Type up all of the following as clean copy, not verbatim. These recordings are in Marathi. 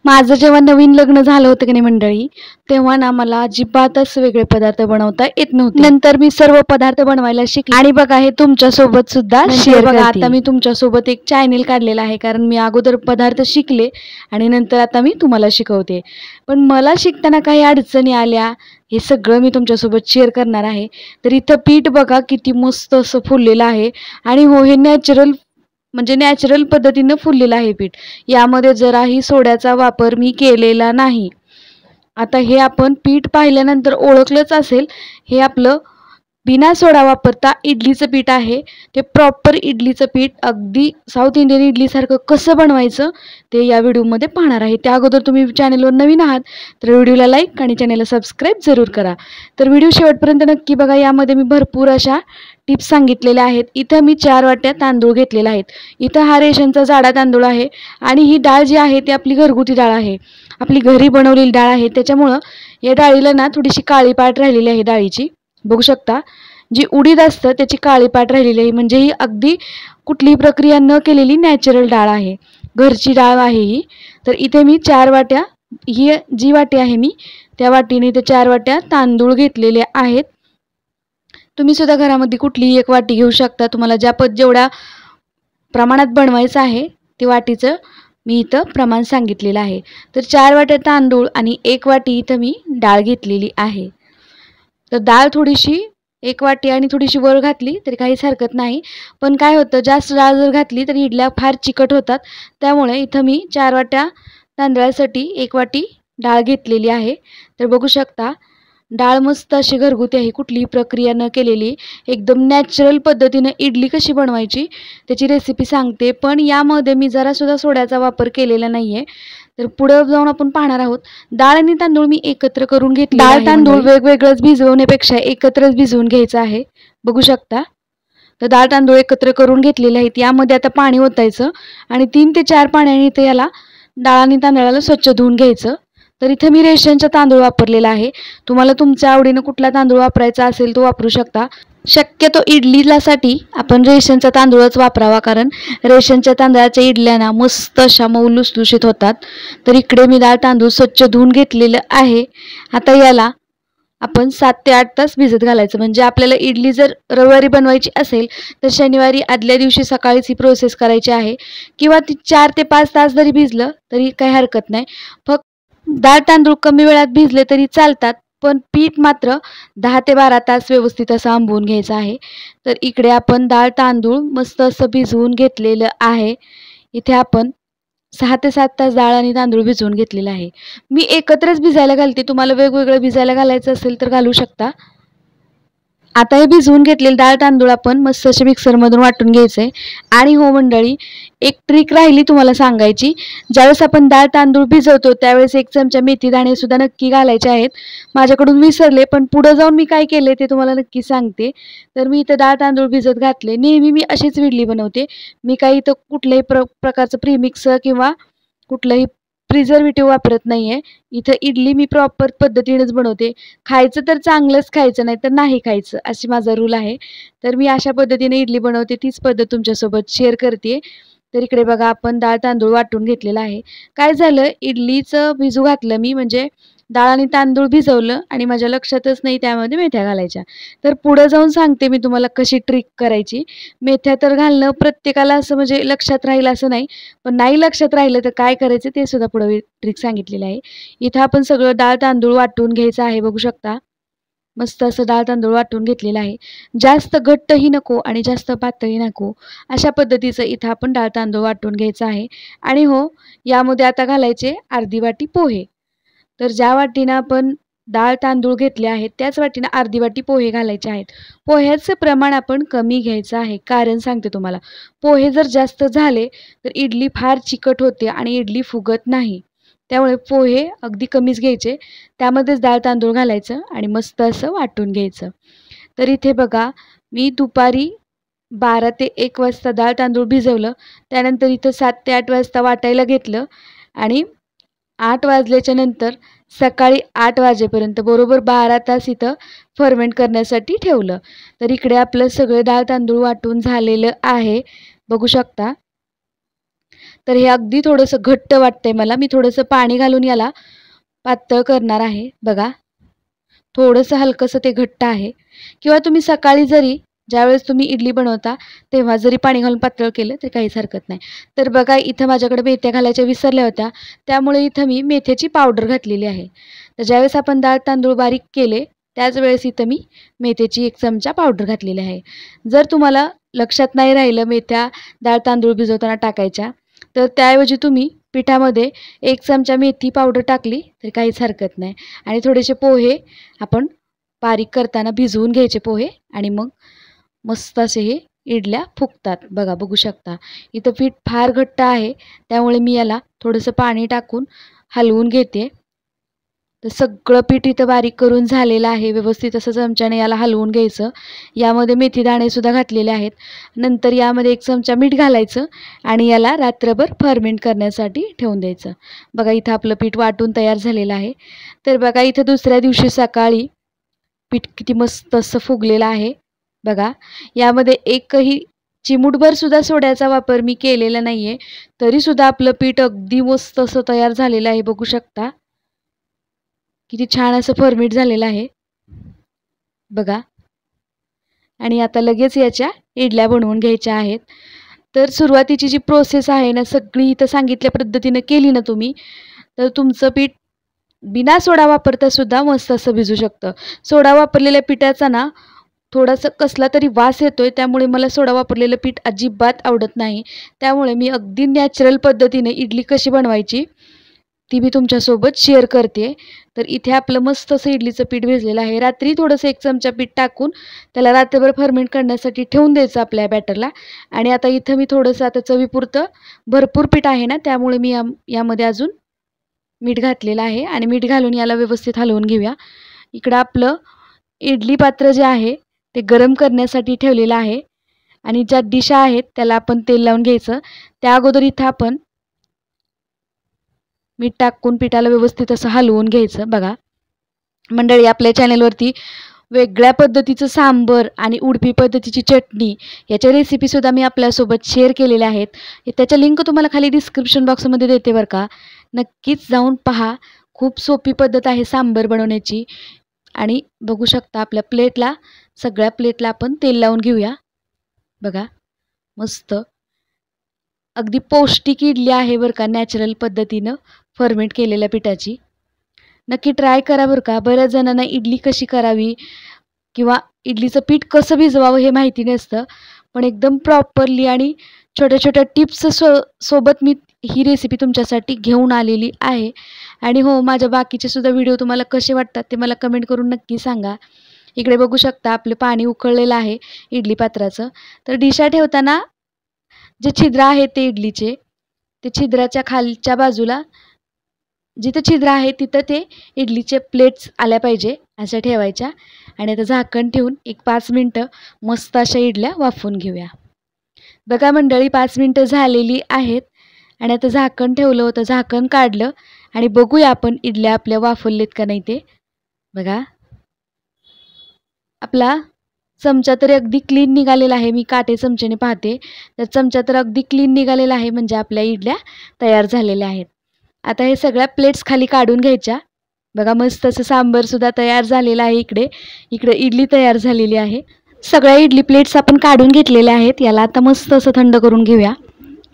माझं जेव्हा नवीन लग्न झालं होतं की नाही मंडळी, तेव्हा ना मला अजिबातच वेगळे पदार्थ बनवता येत नव्हते. नंतर मी सर्व पदार्थ बनवायला शिकले आणि बघा हे तुमच्यासोबत सुद्धा शेअर बघा. आता मी तुमच्यासोबत एक चॅनेल काढलेला आहे, कारण मी अगोदर पदार्थ शिकले आणि नंतर आता मी तुम्हाला शिकवते. पण मला शिकताना काही अडचणी आल्या, हे सगळं मी तुमच्यासोबत शेअर करणार आहे. तर इथं पीठ बघा किती मस्त असं फुललेलं आहे आणि हो, हे नॅचरल पद्धतीनं फुललेलं आहे पीठ. यामध्ये जराही सोड्याचा वापर मी केलेला नाही. आता हे आपण पीठ पाहिल्यानंतर ओळखलंच असेल, हे आपलं बिना सोडा वापरता इडलीचं पीठ आहे. ते प्रॉपर इडलीचं पीठ अगदी साऊथ इंडियन इडलीसारखं कसं बनवायचं ते या व्हिडिओमध्ये पाहणार आहे. त्या अगोदर तुम्ही चॅनेलवर नवीन आहात तर व्हिडिओला लाईक आणि चॅनेलला सबस्क्राईब जरूर करा. तर व्हिडिओ शेवटपर्यंत नक्की बघा. यामध्ये मी भरपूर अशा टिप्स सांगितलेल्या आहेत. इथं मी 4 वाट्या तांदूळ घेतलेला आहेत. इथं हा रेशनचा जाडा तांदूळ आहे आणि ही डाळ जी आहे ती आपली घरगुती डाळ आहे, आपली घरी बनवलेली डाळ आहे. त्याच्यामुळं या डाळीला ना थोडीशी काळी पाट राहिलेली आहे डाळीची. बघू शकता, जी उडीद असतं त्याची काळी पाट राहिलेली आहे, म्हणजे ही अगदी कुठलीही प्रक्रिया न केलेली नॅचरल डाळ आहे, घरची डाळ आहे ही. तर इथे मी 4 वाट्या, ही जी वाटी आहे मी त्या वाटीने इथे 4 वाट्या तांदूळ घेतलेले आहेत. तुम्ही सुद्धा घरामध्ये कुठलीही एक वाटी घेऊ शकता. तुम्हाला जेवढ्या प्रमाणात बनवायचं आहे ते वाटीचं मी इथं प्रमाण सांगितलेलं आहे. तर 4 वाट्या तांदूळ आणि 1 वाटी इथं मी डाळ घेतलेली आहे. तर डाळ थोडीशी 1 वाटी आणि थोडीशी वर घातली तरी काहीच हरकत नाही. पण काय होतं, जास्त डाळ जर घातली तर इडल्या फार चिकट होतात. त्यामुळे इथं मी 4 वाट्या तांदळासाठी 1 वाटी डाळ घेतलेली आहे. तर बघू शकता, डाळ मस्त अशी घरगुती आहे, कुठलीही प्रक्रिया न केलेली. एकदम नॅचरल पद्धतीनं इडली कशी बनवायची त्याची रेसिपी सांगते. पण यामध्ये मी जरासुद्धा सोड्याचा वापर केलेला नाही आहे. तर पुढं जाऊन आपण पाहणार आहोत. डाळ आणि तांदूळ मी एकत्र करून घेतले. डाळ तांदूळ वेगवेगळंच भिजवण्यापेक्षा एकत्रच भिजवून घ्यायचं आहे. बघू शकता, तर डाळ तांदूळ एकत्र करून घेतलेले आहेत. यामध्ये आता पाणी ओतायचं आणि 3 ते 4 पाण्याने इथं याला डाळ आणि तांदळाला स्वच्छ धुवून घ्यायचं. तर इथं मी रेशनचा तांदूळ वापरलेला आहे. तुम्हाला तुमच्या आवडीनं कुठला तांदूळ वापरायचा असेल तो वापरू शकता. शक्यतो इडलीसाठी आपण रेशनचा तांदूळच वापरावा, कारण रेशनच्या तांदळाच्या इडल्या ना मस्त अशा मऊ लुसलुशीत होतात. तर इकडे मी डाळ तांदूळ स्वच्छ धुवून घेतलेलं आहे. आता याला आपण 7 ते 8 तास भिजत घालायचं. म्हणजे आपल्याला इडली जर रविवारी बनवायची असेल तर शनिवारी आदल्या दिवशी सकाळीच ही प्रोसेस करायची आहे, किंवा ती 4 ते 5 तास जरी भिजलं तरी काही हरकत नाही. फक्त डाळ तांदूळ कमी वेळात भिजले तरी चालतात, पण पीठ मात्र 10 ते 12 तास व्यवस्थित असं आंबवून घ्यायचं आहे. तर इकडे आपण डाळ तांदूळ मस्त असं भिजवून घेतलेलं आहे. इथे आपण 6 ते 7 तास डाळ आणि तांदूळ भिजवून घेतलेलं आहे. मी एकत्रच भिजायला घालते. तुम्हाला वेगवेगळं भिजायला घालायचं असेल तर घालू शकता. आता हे भिजवून घेतलेले डाळ तांदूळ आपण मस्त असे मिक्सरमधून वाटून घ्यायचे. आणि हो मंडळी, एक ट्रिक राहिली तुम्हाला सांगायची. ज्यावेळेस आपण डाळ तांदूळ भिजवतो त्यावेळेस 1 चमचा मेथी दाणे सुद्धा नक्की घालायचे आहेत. माझ्याकडून विसरले, पण पुढे जाऊन मी काय केले ते तुम्हाला नक्की सांगते. तर मी इथं डाळ तांदूळ भिजत घातले. नेहमी मी अशीच इडली बनवते. मी काही इथं कुठल्याही प्रकारचं प्रीमिक्स किंवा कुठलंही प्रिझर्वेटिव्ह वापरत नाहीये. इथं इडली मी प्रॉपर पद्धतीनेच बनवते. खायचं तर चांगलंच खायचं, नाही तर नाही खायचं, अशी माझा रूल आहे. तर मी अशा पद्धतीने इडली बनवते, तीच पद्धत तुमच्यासोबत शेअर करते. तर इकडे बघा, आपण डाळ तांदूळ वाटून घेतलेला आहे. काय झालं, इडलीचं भिजू घातलं मी, म्हणजे डाळ आणि तांदूळ भिजवलं आणि माझ्या लक्षातच नाही त्यामध्ये मेथ्या घालायच्या. तर पुढे जाऊन सांगते मी तुम्हाला कशी ट्रिक करायची. मेथ्या तर घालणं प्रत्येकाला असं म्हणजे लक्षात राहील असं नाही, पण नाही लक्षात राहिलं तर काय करायचं ते सुद्धा पुढे ट्रिक सांगितलेली आहे. इथं आपण सगळं डाळ तांदूळ वाटून घ्यायचं आहे. बघू शकता, मस्त असं डाळ तांदूळ वाटून घेतलेलं आहे. जास्त घट्टही नको आणि जास्त पातळही नको, अशा पद्धतीचं इथं आपण डाळ तांदूळ वाटून घ्यायचं आहे. आणि हो, यामध्ये आता घालायचे अर्धी वाटी पोहे. तर ज्या वाटीनं आपण डाळ तांदूळ घेतले आहेत त्याच वाटीनं अर्धी वाटी पोहे घालायचे आहेत. पोह्याचं प्रमाण आपण कमी घ्यायचं आहे, कारण सांगते तुम्हाला, पोहे जर जास्त झाले तर इडली फार चिकट होते आणि इडली फुगत नाही. त्यामुळे पोहे अगदी कमीच घ्यायचे, त्यामध्येच डाळ तांदूळ घालायचं आणि मस्त असं वाटून घ्यायचं. तर इथे बघा, मी दुपारी 12 ते 1 वाजता डाळ तांदूळ भिजवलं. त्यानंतर इथं 7 ते 8 वाजता वाटायला घेतलं आणि 8 वाजल्याच्या नंतर सकाळी 8 वाजेपर्यंत बरोबर 12 तास इथं फर्मेंट करण्यासाठी ठेवलं. तर इकडे आपलं सगळे डाळ तांदूळ वाटून झालेलं आहे. बघू शकता. तर हे अगदी थोडंसं घट्ट वाटतंय मला. मी थोडंसं पाणी घालून याला पातळ करणार आहे. बघा, थोडंसं हलकंसं ते घट्ट आहे. किंवा तुम्ही सकाळी जरी ज्यावेळेस तुम्ही इडली बनवता तेव्हा जरी पाणी घालून पातळ केलं तरी काहीच हरकत नाही. तर बघा, इथं माझ्याकडे मेथ्या घालायच्या विसरल्या होत्या, त्यामुळे इथं मी मेथ्याची पावडर घातलेली आहे. तर ज्यावेळेस आपण डाळ तांदूळ बारीक केले त्याच वेळेस इथं मी मेथ्याची 1 चमचा पावडर घातलेली आहे. जर तुम्हाला लक्षात नाही राहिलं मेथ्या डाळ तांदूळ भिजवताना टाकायच्या, तर त्याऐवजी तुम्ही पिठामध्ये 1 चमचा मेथी पावडर टाकली तरी काहीच हरकत नाही. आणि थोडेसे पोहे आपण बारीक करताना भिजवून घ्यायचे पोहे, आणि मग मस्त असे हे इडल्या फुगतात. बघा, बघू शकता इथं पीठ फार घट्ट आहे, त्यामुळे मी याला थोडंसं पाणी टाकून हलवून घेते. तर सगळं पीठ इथं बारीक करून झालेलं आहे. व्यवस्थित असं चमच्याने याला हलवून घ्यायचं. यामध्ये मेथी दाणेसुद्धा घातलेले आहेत. नंतर यामध्ये 1 चमचा मीठ घालायचं आणि याला रात्रभर फर्मेंट करण्यासाठी ठेवून द्यायचं. बघा, इथं आपलं पीठ वाटून तयार झालेलं आहे. तर बघा, इथं दुसऱ्या दिवशी सकाळी पीठ किती मस्त असं फुगलेलं आहे. बघा, यामध्ये एकही चिमूटभर सुद्धा सोड्याचा वापर मी केलेला नाही आहे, तरीसुद्धा आपलं पीठ अगदी मस्त असं तयार झालेलं आहे. बघू शकता किती छान असं फर्मेंट झालेलं आहे. बघा, आणि आता लगेच याच्या इडल्या बनवून घ्यायच्या आहेत. तर सुरुवातीची जी प्रोसेस आहे ना, सगळी इथं सांगितल्या पद्धतीनं केली ना तुम्ही, तर तुमचं पीठ बिना सोडा वापरता सुद्धा मस्त असं भिजू शकतं. सोडा वापरलेल्या पिठाचा ना थोडासा कसला तरी वास येतोय, त्यामुळे मला सोडा वापरलेलं पीठ अजिबात आवडत नाही. त्यामुळे मी अगदी नॅचरल पद्धतीने इडली कशी बनवायची ती मी तुमच्यासोबत शेअर करते. तर इथे आपलं मस्त असं इडलीचं पीठ भिजलेलं आहे. रात्री थोडंसं 1 चमचा पीठ टाकून त्याला रात्रभर फर्मेंट करण्यासाठी ठेवून द्यायचं आपल्या बॅटरला. आणि आता इथं मी थोडंसं आता चवीपुरतं, भरपूर पीठ आहे ना त्यामुळे मी यामध्ये अजून मीठ घातलेलं आहे, आणि मीठ घालून याला व्यवस्थित हलवून घेऊया. इकडं आपलं इडली पात्र जे आहे ते गरम करण्यासाठी ठेवलेलं आहे, आणि ज्या डिशा आहेत त्याला आपण तेल लावून घ्यायचं. त्या अगोदर इथं आपण मीठ टाकून पिठाला व्यवस्थित असं हलवून घ्यायचं. बघा मंडळी, आपल्या चॅनलवरती वेगळ्या पद्धतीचं सांबर आणि उडपी पद्धतीची चटणी याच्या रेसिपीसुद्धा मी आपल्यासोबत शेअर केलेल्या आहेत. त्याच्या लिंक तुम्हाला खाली डिस्क्रिप्शन बॉक्समध्ये देते बरं का. नक्कीच जाऊन पहा. खूप सोपी पद्धत आहे सांबर बनवण्याची. आणि बघू शकता आपल्या प्लेटला, सगळ्या प्लेटला आपण तेल लावून घेऊया. बघा, मस्त अगदी पौष्टिक इडली आहे बरं का, नॅचरल पद्धतीनं फर्मेंट केलेल्या पिठाची. नक्की ट्राय करा बरं का. बऱ्याच जणांना इडली कशी करावी किंवा इडलीचं पीठ कसं भिजवावं हे माहिती नसतं, पण एकदम प्रॉपरली आणि छोट्या छोट्या टिप्स सोबत मी ही रेसिपी तुमच्यासाठी घेऊन आलेली आहे. आणि हो, माझ्या बाकीचे सुद्धा व्हिडिओ तुम्हाला कसे वाटतात ते मला कमेंट करून नक्की सांगा. इकडे बघू शकता आपलं पाणी उकळलेलं आहे इडली पात्राचं. तर डिशा ठेवताना जे छिद्र आहे ते इडलीचे, ते छिद्राच्या खालच्या बाजूला जिथं छिद्र आहे तिथं ते इडलीचे प्लेट्स आल्या पाहिजे अशा ठेवायच्या. आणि आता झाकण ठेवून 5 मिनटं मस्त अशा इडल्या वाफवून घेऊया. बघा मंडळी, 5 मिनटं झालेली आहेत, आणि आता झाकण ठेवलं होतं, झाकण काढलं, आणि बघूया आपण इडल्या आपल्या वाफवलेत का नाही ते. बघा, आपला चमचा तर अगदी क्लीन निघालेला आहे. मी काटे चमच्याने पाहते, तर चमचा तर अगदी क्लीन निघालेला आहे, म्हणजे आपल्या इडल्या तयार झालेल्या आहेत. आता हे सगळ्या प्लेट्स खाली काढून घ्यायच्या. बघा, मस्त असं सांबरसुद्धा तयार झालेलं आहे. इकडे इडली तयार झालेली आहे. सगळ्या इडली प्लेट्स आपण काढून घेतलेल्या आहेत. याला आता मस्त असं थंड करून घेऊया.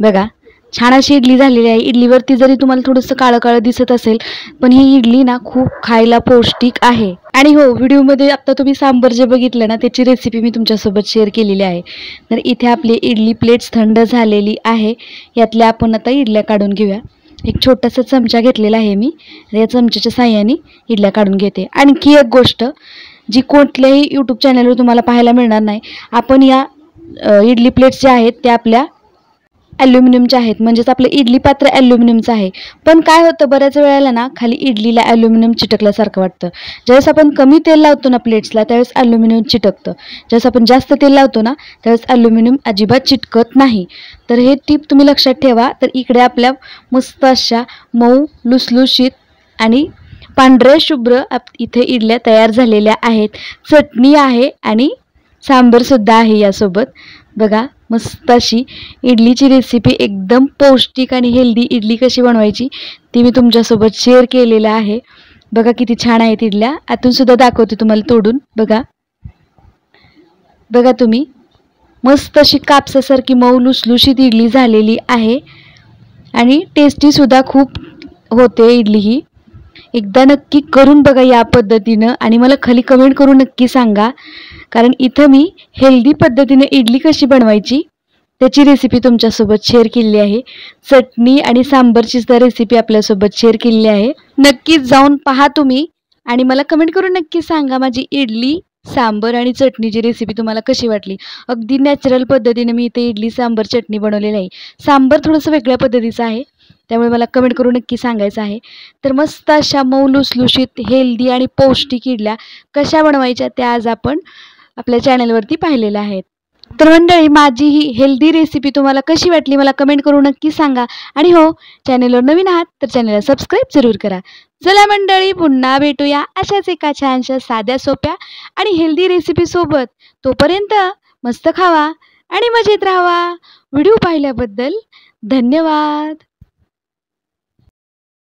बघा, छान अशी इडली झालेली आहे. इडलीवरती जरी तुम्हाला थोडंसं काळं काळं दिसत असेल, पण ही इडली ना खूप खायला पौष्टिक आहे. आणि हो, व्हिडिओमध्ये आता तुम्ही सांबर जे बघितलं ना त्याची रेसिपी मी तुमच्यासोबत शेअर केलेली आहे. तर इथे आपली इडली प्लेट्स थंड झालेली आहे. यातल्या आपण आता इडल्या काढून घेऊया. एक छोटासा चमचा घेतलेला आहे मी, या चमच्याच्या साहाय्याने इडल्या काढून घेते. आणखी एक गोष्ट जी कुठल्याही यूट्यूब चॅनलवर तुम्हाला पाहायला मिळणार नाही, आपण या इडली प्लेट्स ज्या आहेत त्या आपल्या ॲल्युमिनियमचे आहेत, म्हणजेच आपलं इडली पात्र ॲल्युमिनियमचं आहे. पण काय होतं, बऱ्याच वेळेला ना खाली इडलीला ॲल्युमिनियम चिटकल्यासारखं वाटतं. ज्यावेळेस आपण कमी तेल लावतो ना प्लेट्सला त्यावेळेस ॲल्युमिनियम चिटकतं. ज्यावेळेस आपण जास्त तेल लावतो ना त्यावेळेस ॲल्युमिनियम अजिबात चिटकत नाही. तर हे टिप तुम्ही लक्षात ठेवा. तर इकडे आपल्या मस्त अशा मऊ लुसलुशीत आणि पांढऱ्या शुभ्र इथे इडल्या तयार झालेल्या आहेत. चटणी आहे आणि सांबरसुद्धा आहे यासोबत. बघा मस्त अशी इडलीची रेसिपी, एकदम पौष्टिक आणि हेल्दी इडली कशी बनवायची ती मी तुमच्यासोबत शेअर केलेलं आहे. बघा किती छान आहेत इडल्या. आतून सुद्धा दाखवते तुम्हाला तोडून. बघा बघा तुम्ही, मस्त अशी कापसासारखी मऊ लुसलुशीत इडली झालेली आहे आणि टेस्टीसुद्धा खूप होते इडली ही. एकदा नक्की करून बघा या पद्धतीनं आणि मला खाली कमेंट करून नक्की सांगा, कारण इथं मी हेल्दी पद्धतीने इडली कशी बनवायची त्याची रेसिपी तुमच्यासोबत शेअर केलेली आहे. चटणी आणि सांबरची सुद्धा रेसिपी आपल्यासोबत शेअर केलेली आहे. नक्कीच जाऊन पहा तुम्ही आणि मला कमेंट करून नक्की सांगा माझी इडली, सांबर आणि चटणीची रेसिपी तुम्हाला कशी वाटली. अगदी नॅचरल पद्धतीने मी इथे इडली, सांबर, चटणी बनवलेली आहे. सांबर थोडंसं वेगळ्या पद्धतीचं आहे, त्यामुळे मला कमेंट करून नक्की सांगायचं आहे. तर मस्त अशा मऊ लुसलुशीत हेल्दी आणि पौष्टिक इडल्या कशा बनवायच्या त्या आज आपण आपल्या चॅनलवरती पाहिलेल्या आहेत. तर मंडळी, माझी ही हेल्दी रेसिपी तुम्हाला कशी वाटली मला कमेंट करून नक्की सांगा. आणि हो, चॅनलवर नवीन आहात तर चॅनलला सबस्क्राईब जरूर करा. चला मंडळी, पुन्हा भेटूया अशाच एका छानशा साध्या सोप्या आणि हेल्दी रेसिपीसोबत. तोपर्यंत मस्त खावा आणि मजेत राहावा. व्हिडिओ पाहिल्याबद्दल धन्यवाद.